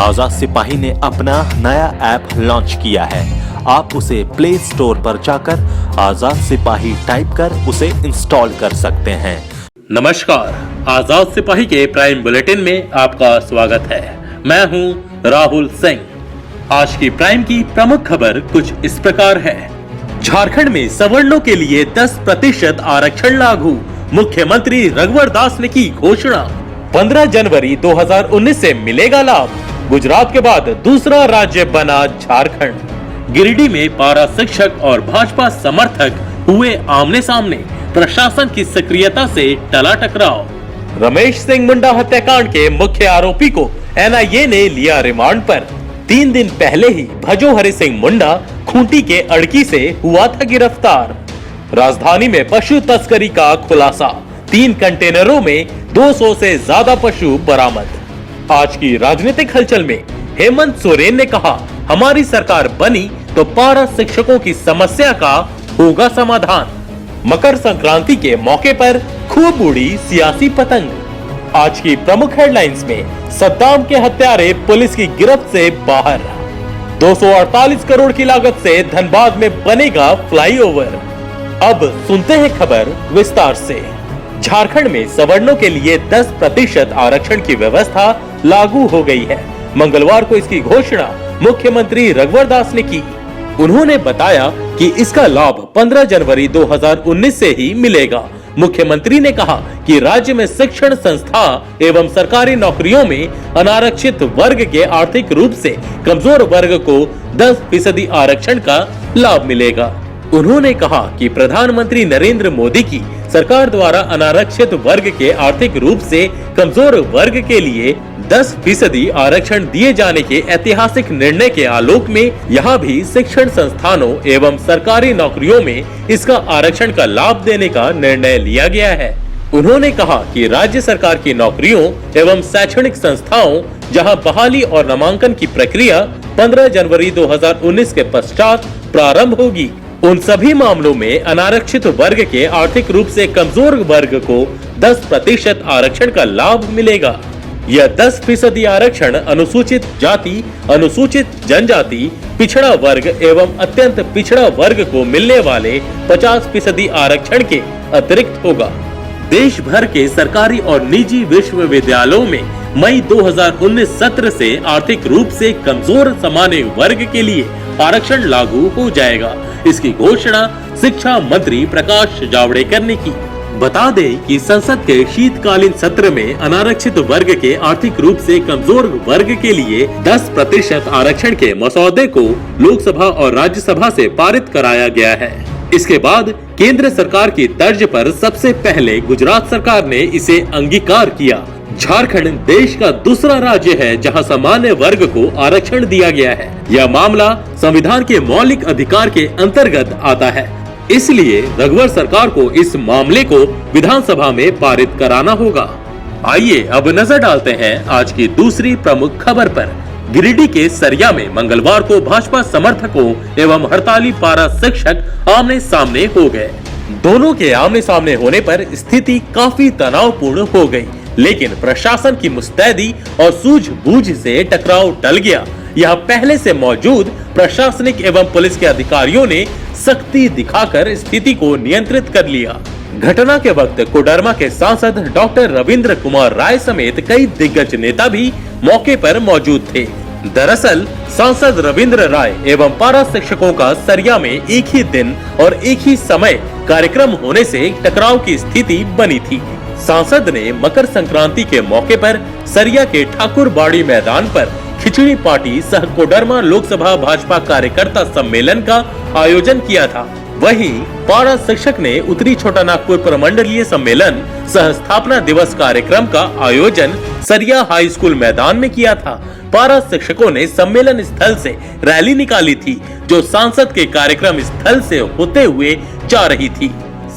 आजाद सिपाही ने अपना नया ऐप लॉन्च किया है। आप उसे प्ले स्टोर पर जाकर आजाद सिपाही टाइप कर उसे इंस्टॉल कर सकते हैं। नमस्कार, आजाद सिपाही के प्राइम बुलेटिन में आपका स्वागत है। मैं हूं राहुल सिंह। आज की प्राइम की प्रमुख खबर कुछ इस प्रकार है। झारखंड में सवर्णों के लिए 10% आरक्षण लागू, मुख्यमंत्री रघुवर दास ने की घोषणा। 15 जनवरी 2019 से मिलेगा लाभ। गुजरात के बाद दूसरा राज्य बना झारखंड। गिरिडीह में पारा शिक्षक और भाजपा समर्थक हुए आमने सामने, प्रशासन की सक्रियता से टला टकराव। रमेश सिंह मुंडा हत्याकांड के मुख्य आरोपी को एनआईए ने लिया रिमांड पर। 3 दिन पहले ही भजोहरी सिंह मुंडा खूंटी के अड़की से हुआ था गिरफ्तार। राजधानी में पशु तस्करी का खुलासा, 3 कंटेनरों में 200 से ज्यादा पशु बरामद। आज की राजनीतिक हलचल में हेमंत सोरेन ने कहा, हमारी सरकार बनी तो पारा शिक्षकों की समस्या का होगा समाधान। मकर संक्रांति के मौके पर खूब उड़ी सियासी पतंग। आज की प्रमुख हेडलाइंस में सद्दाम के हत्यारे पुलिस की गिरफ्त से बाहर। 248 करोड़ की लागत से धनबाद में बनेगा फ्लाईओवर। अब सुनते हैं खबर विस्तार से। झारखंड में सवर्णों के लिए 10% आरक्षण की व्यवस्था लागू हो गई है। मंगलवार को इसकी घोषणा मुख्यमंत्री रघुवर दास ने की। उन्होंने बताया कि इसका लाभ 15 जनवरी 2019 से ही मिलेगा। मुख्यमंत्री ने कहा कि राज्य में शिक्षण संस्था एवं सरकारी नौकरियों में अनारक्षित वर्ग के आर्थिक रूप से कमजोर वर्ग को 10% आरक्षण का लाभ मिलेगा। उन्होंने कहा कि प्रधानमंत्री नरेंद्र मोदी की सरकार द्वारा अनारक्षित वर्ग के आर्थिक रूप से कमजोर वर्ग के लिए 10% आरक्षण दिए जाने के ऐतिहासिक निर्णय के आलोक में यहाँ भी शिक्षण संस्थानों एवं सरकारी नौकरियों में इसका आरक्षण का लाभ देने का निर्णय लिया गया है। उन्होंने कहा कि राज्य सरकार की नौकरियों एवं शैक्षणिक संस्थाओं जहां बहाली और नामांकन की प्रक्रिया 15 जनवरी 2019 के पश्चात प्रारंभ होगी, उन सभी मामलों में अनारक्षित वर्ग के आर्थिक रूप से कमजोर वर्ग को 10% आरक्षण का लाभ मिलेगा। यह 10% आरक्षण अनुसूचित जाति, अनुसूचित जनजाति, पिछड़ा वर्ग एवं अत्यंत पिछड़ा वर्ग को मिलने वाले 50% आरक्षण के अतिरिक्त होगा। देश भर के सरकारी और निजी विश्वविद्यालयों में मई 2019 सत्र से आर्थिक रूप से कमजोर सामान्य वर्ग के लिए आरक्षण लागू हो जाएगा। इसकी घोषणा शिक्षा मंत्री प्रकाश जावड़ेकर ने की। बता दें कि संसद के शीतकालीन सत्र में अनारक्षित वर्ग के आर्थिक रूप से कमजोर वर्ग के लिए 10% आरक्षण के मसौदे को लोकसभा और राज्यसभा से पारित कराया गया है। इसके बाद केंद्र सरकार की तर्ज पर सबसे पहले गुजरात सरकार ने इसे अंगीकार किया। झारखंड देश का दूसरा राज्य है जहां सामान्य वर्ग को आरक्षण दिया गया है। यह मामला संविधान के मौलिक अधिकार के अंतर्गत आता है, इसलिए रघुवर सरकार को इस मामले को विधानसभा में पारित कराना होगा। आइए अब नजर डालते हैं आज की दूसरी प्रमुख खबर पर। गिरिडीह के सरिया में मंगलवार को भाजपा समर्थकों एवं हड़ताली पारा शिक्षक आमने सामने हो गए। दोनों के आमने सामने होने पर स्थिति काफी तनावपूर्ण हो गई, लेकिन प्रशासन की मुस्तैदी और सूझबूझ से टकराव टल गया। यहाँ पहले से मौजूद प्रशासनिक एवं पुलिस के अधिकारियों ने सख्ती दिखाकर स्थिति को नियंत्रित कर लिया। घटना के वक्त कोडरमा के सांसद डॉक्टर रविंद्र कुमार राय समेत कई दिग्गज नेता भी मौके पर मौजूद थे। दरअसल सांसद रविंद्र राय एवं पारा शिक्षकों का सरिया में एक ही दिन और एक ही समय कार्यक्रम होने से टकराव की स्थिति बनी थी। सांसद ने मकर संक्रांति के मौके पर सरिया के ठाकुरबाड़ी मैदान पर खिचड़ी पार्टी सह कोडरमा लोकसभा भाजपा कार्यकर्ता सम्मेलन का आयोजन किया था। वहीं पारा शिक्षक ने उत्तरी छोटा नागपुर प्रमंडलीय सम्मेलन सह स्थापना दिवस कार्यक्रम का आयोजन सरिया हाई स्कूल मैदान में किया था। पारा शिक्षकों ने सम्मेलन स्थल से रैली निकाली थी, जो सांसद के कार्यक्रम स्थल से होते हुए जा रही थी।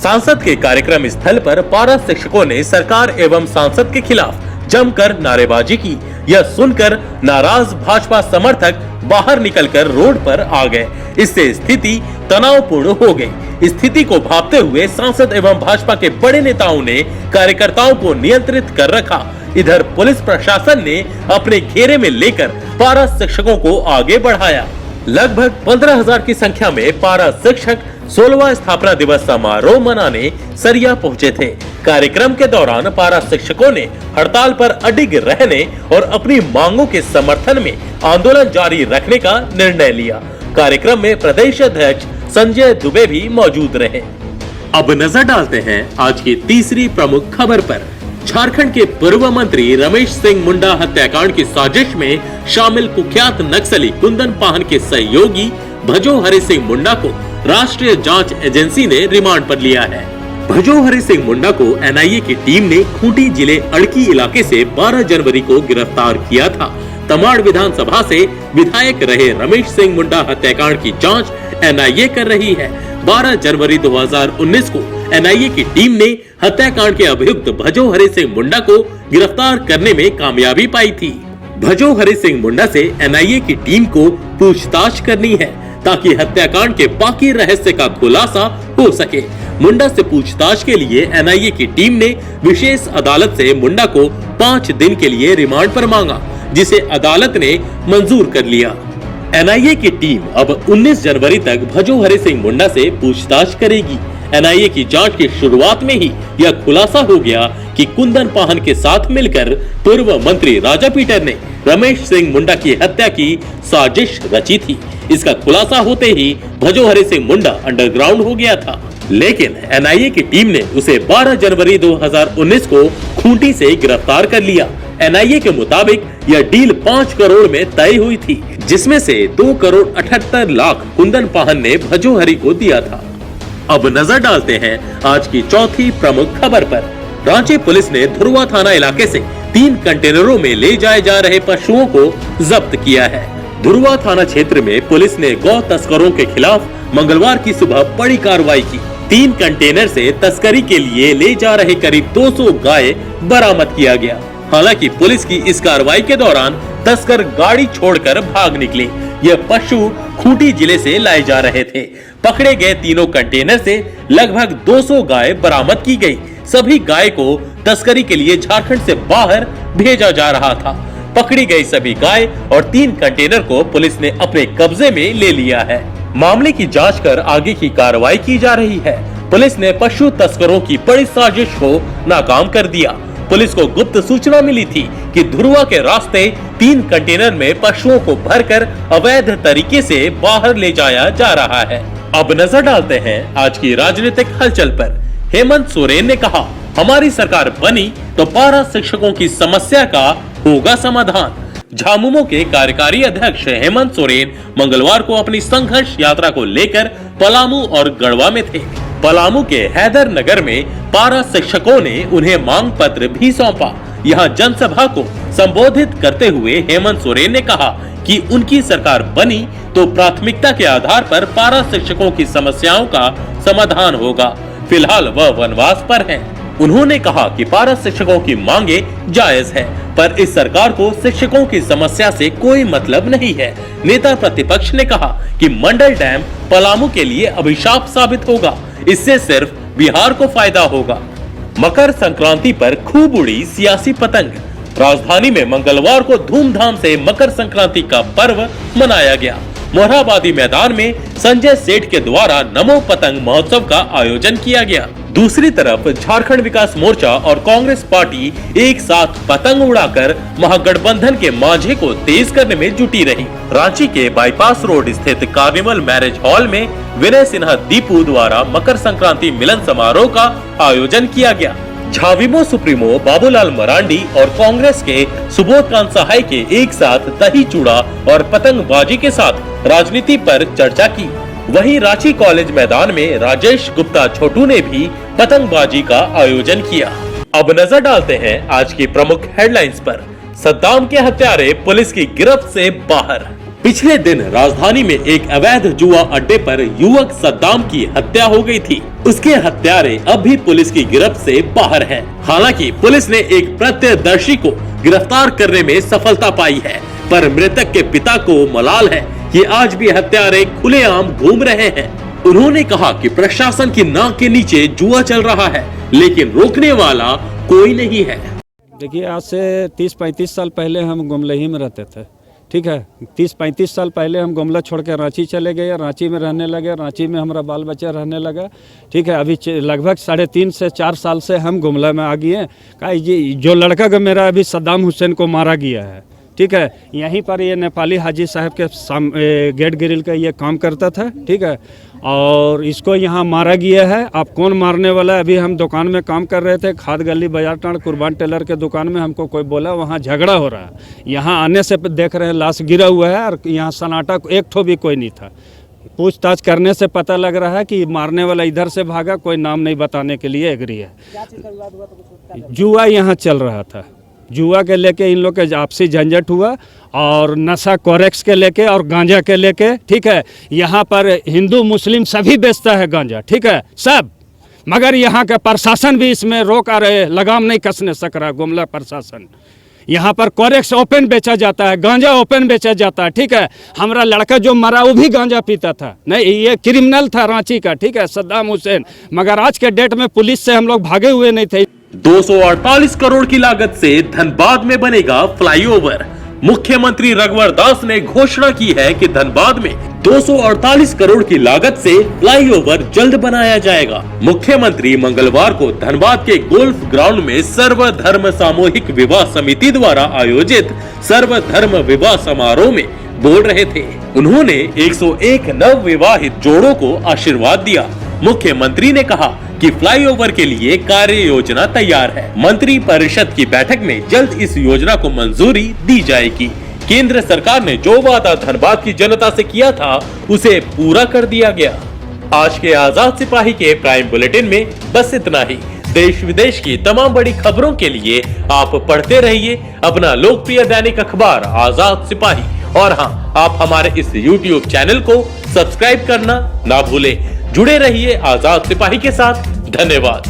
सांसद के कार्यक्रम स्थल पर पारा शिक्षकों ने सरकार एवं सांसद के खिलाफ जमकर नारेबाजी की। यह सुनकर नाराज भाजपा समर्थक बाहर निकलकर रोड पर आ गए। इससे स्थिति तनावपूर्ण हो गई। स्थिति को भांपते हुए सांसद एवं भाजपा के बड़े नेताओं ने कार्यकर्ताओं को नियंत्रित कर रखा। इधर पुलिस प्रशासन ने अपने घेरे में लेकर पारा शिक्षकों को आगे बढ़ाया। लगभग 15,000 की संख्या में पारा शिक्षक 16वां स्थापना दिवस समारोह मनाने सरिया पहुंचे थे। कार्यक्रम के दौरान पारा शिक्षकों ने हड़ताल पर अडिग रहने और अपनी मांगों के समर्थन में आंदोलन जारी रखने का निर्णय लिया। कार्यक्रम में प्रदेश अध्यक्ष संजय दुबे भी मौजूद रहे। अब नजर डालते हैं आज की तीसरी प्रमुख खबर पर। झारखंड के पूर्व मंत्री रमेश सिंह मुंडा हत्याकांड की साजिश में शामिल कुख्यात नक्सली कुंदन पाहन के सहयोगी भजो हरि सिंह मुंडा को राष्ट्रीय जांच एजेंसी ने रिमांड पर लिया है। भजो हरि सिंह मुंडा को एनआईए की टीम ने खूंटी जिले अड़की इलाके से 12 जनवरी को गिरफ्तार किया था। तमाड़ विधानसभा से विधायक रहे रमेश सिंह मुंडा हत्याकांड की जांच एनआईए कर रही है। 12 जनवरी 2019 को एनआईए की टीम ने हत्याकांड के अभियुक्त भजो हरि सिंह मुंडा को गिरफ्तार करने में कामयाबी पाई थी। भजो हरि सिंह मुंडा से एनआईए की टीम को पूछताछ करनी है ताकि हत्याकांड के बाकी रहस्य का खुलासा हो सके। मुंडा से पूछताछ के लिए एनआईए की टीम ने विशेष अदालत से मुंडा को 5 दिन के लिए रिमांड पर मांगा, जिसे अदालत ने मंजूर कर लिया। एनआईए की टीम अब 19 जनवरी तक भजो हरि सिंह मुंडा से पूछताछ करेगी। एनआईए की जांच की शुरुआत में ही यह खुलासा हो गया कि कुंदन पाहन के साथ मिलकर पूर्व मंत्री राजा पीटर ने रमेश सिंह मुंडा की हत्या की साजिश रची थी। इसका खुलासा होते ही भजो हरि सिंह मुंडा अंडरग्राउंड हो गया था, लेकिन एनआईए की टीम ने उसे 12 जनवरी 2019 को खूंटी से गिरफ्तार कर लिया। एनआईए के मुताबिक यह डील 5 करोड़ में तय हुई थी, जिसमें से 2 करोड़ 78 लाख कुंदन पाहन ने भजो हरि को दिया था। अब नजर डालते हैं आज की चौथी प्रमुख खबर पर। रांची पुलिस ने धुरवा थाना इलाके से 3 कंटेनरों में ले जाए जा रहे पशुओं को जब्त किया है। धुरवा थाना क्षेत्र में पुलिस ने गौ तस्करों के खिलाफ मंगलवार की सुबह बड़ी कार्रवाई की। 3 कंटेनर से तस्करी के लिए ले जा रहे करीब 200 गाय बरामद किया गया। हालांकि पुलिस की इस कार्रवाई के दौरान तस्कर गाड़ी छोड़कर भाग निकले। यह पशु खूंटी जिले से लाए जा रहे थे। पकड़े गए तीनों कंटेनर से लगभग 200 गाय बरामद की गई। सभी गाय को तस्करी के लिए झारखंड से बाहर भेजा जा रहा था। पकड़ी गई सभी गाय और 3 कंटेनर को पुलिस ने अपने कब्जे में ले लिया है। मामले की जांच कर आगे की कार्रवाई की जा रही है। पुलिस ने पशु तस्करों की बड़ी साजिश को नाकाम कर दिया। पुलिस को गुप्त सूचना मिली थी कि धुरवा के रास्ते 3 कंटेनर में पशुओं को भरकर अवैध तरीके से बाहर ले जाया जा रहा है। अब नजर डालते हैं आज की राजनीतिक हलचल पर। हेमंत सोरेन ने कहा, हमारी सरकार बनी तो पारा शिक्षकों की समस्या का होगा समाधान। झामुमो के कार्यकारी अध्यक्ष हेमंत सोरेन मंगलवार को अपनी संघर्ष यात्रा को लेकर पलामू और गढ़वा में थे। पलामू के हैदर नगर में पारा शिक्षकों ने उन्हें मांग पत्र भी सौंपा। यहाँ जनसभा को संबोधित करते हुए हेमंत सोरेन ने कहा कि उनकी सरकार बनी तो प्राथमिकता के आधार पर पारा शिक्षकों की समस्याओं का समाधान होगा। फिलहाल वह वनवास पर हैं। उन्होंने कहा कि पारा शिक्षकों की मांगे जायज है, पर इस सरकार को शिक्षकों की समस्या से कोई मतलब नहीं है। नेता प्रतिपक्ष ने कहा कि मंडल डैम पलामू के लिए अभिशाप साबित होगा। इससे सिर्फ बिहार को फायदा होगा। मकर संक्रांति पर खूब उड़ी सियासी पतंग। राजधानी में मंगलवार को धूमधाम से मकर संक्रांति का पर्व मनाया गया। मोरहाबादी मैदान में संजय सेठ के द्वारा नमो पतंग महोत्सव का आयोजन किया गया। दूसरी तरफ झारखंड विकास मोर्चा और कांग्रेस पार्टी एक साथ पतंग उड़ाकर महागठबंधन के मांझे को तेज करने में जुटी रही। रांची के बाईपास रोड स्थित कार्निवल मैरिज हॉल में विनय सिन्हा दीपू द्वारा मकर संक्रांति मिलन समारोह का आयोजन किया गया। झाविमो सुप्रीमो बाबूलाल मरांडी और कांग्रेस के सुबोध कांत सहाय के एक साथ दही चूड़ा और पतंगबाजी के साथ राजनीति पर चर्चा की। वहीं रांची कॉलेज मैदान में राजेश गुप्ता छोटू ने भी पतंगबाजी का आयोजन किया। अब नजर डालते हैं आज की प्रमुख हेडलाइंस पर। सद्दाम के हत्यारे पुलिस की गिरफ्त से बाहर। पिछले दिन राजधानी में एक अवैध जुआ अड्डे पर युवक सद्दाम की हत्या हो गई थी। उसके हत्यारे अब भी पुलिस की गिरफ्त से बाहर हैं। हालांकि पुलिस ने एक प्रत्यक्षदर्शी को गिरफ्तार करने में सफलता पाई है, पर मृतक के पिता को मलाल है कि आज भी हत्यारे खुलेआम घूम रहे हैं। उन्होंने कहा कि प्रशासन की नाक के नीचे जुआ चल रहा है, लेकिन रोकने वाला कोई नहीं है। देखिए, आज से 30-35 साल पहले हम गुमलही में रहते थे, ठीक है। 30-35 साल पहले हम गुमला छोड़ के रांची चले गए, रांची में रहने लगे, रांची में हमारा बाल बच्चा रहने लगा, ठीक है। अभी लगभग 3.5 से 4 साल से हम गुमला में आ गए हैं। का ये जो लड़का का मेरा अभी सद्दाम हुसैन को मारा गया है, ठीक है, यहीं पर ये नेपाली हाजी साहब के गेट ग्रिल का ये काम करता था, ठीक है। और इसको यहाँ मारा गया है। अब कौन मारने वाला है? अभी हम दुकान में काम कर रहे थे, खाद गली बाजार टाण कुर्बान टेलर के दुकान में, हमको कोई बोला वहाँ झगड़ा हो रहा है। यहाँ आने से देख रहे हैं लाश गिरा हुआ है और यहाँ सन्नाटा, एक ठो भी कोई नहीं था। पूछताछ करने से पता लग रहा है कि मारने वाला इधर से भागा, कोई नाम नहीं बताने के लिए एग्री है। जुआ यहाँ चल रहा था, जुआ के लेके इन लोग के आपसी झंझट हुआ और नशा कोरेक्स के लेके और गांजा के लेके, ठीक है। यहाँ पर हिंदू मुस्लिम सभी बेचता है गांजा, ठीक है, सब। मगर यहाँ का प्रशासन भी इसमें रोक आ रहे, लगाम नहीं कसने सक रहा गुमला प्रशासन। यहाँ पर कोरेक्स ओपन बेचा जाता है, गांजा ओपन बेचा जाता है, ठीक है। हमारा लड़का जो मरा वो भी गांजा पीता था, नहीं ये क्रिमिनल था रांची का, ठीक है, सद्दाम हुसैन। मगर आज के डेट में पुलिस से हम लोग भागे हुए नहीं थे। 248 करोड़ की लागत से धनबाद में बनेगा फ्लाईओवर। मुख्यमंत्री रघुवर दास ने घोषणा की है कि धनबाद में 248 करोड़ की लागत से फ्लाईओवर जल्द बनाया जाएगा। मुख्यमंत्री मंगलवार को धनबाद के गोल्फ ग्राउंड में सर्वधर्म सामूहिक विवाह समिति द्वारा आयोजित सर्वधर्म विवाह समारोह में बोल रहे थे। उन्होंने 101 नव विवाहित जोड़ों को आशीर्वाद दिया। मुख्यमंत्री ने कहा कि फ्लाईओवर के लिए कार्य योजना तैयार है। मंत्री परिषद की बैठक में जल्द इस योजना को मंजूरी दी जाएगी। केंद्र सरकार ने जो वादा धनबाद की जनता से किया था उसे पूरा कर दिया गया। आज के आजाद सिपाही के प्राइम बुलेटिन में बस इतना ही। देश विदेश की तमाम बड़ी खबरों के लिए आप पढ़ते रहिए अपना लोकप्रिय दैनिक अखबार आजाद सिपाही। और हाँ, आप हमारे इस YouTube चैनल को सब्सक्राइब करना ना भूलें। जुड़े रहिए आजाद सिपाही के साथ। धन्यवाद।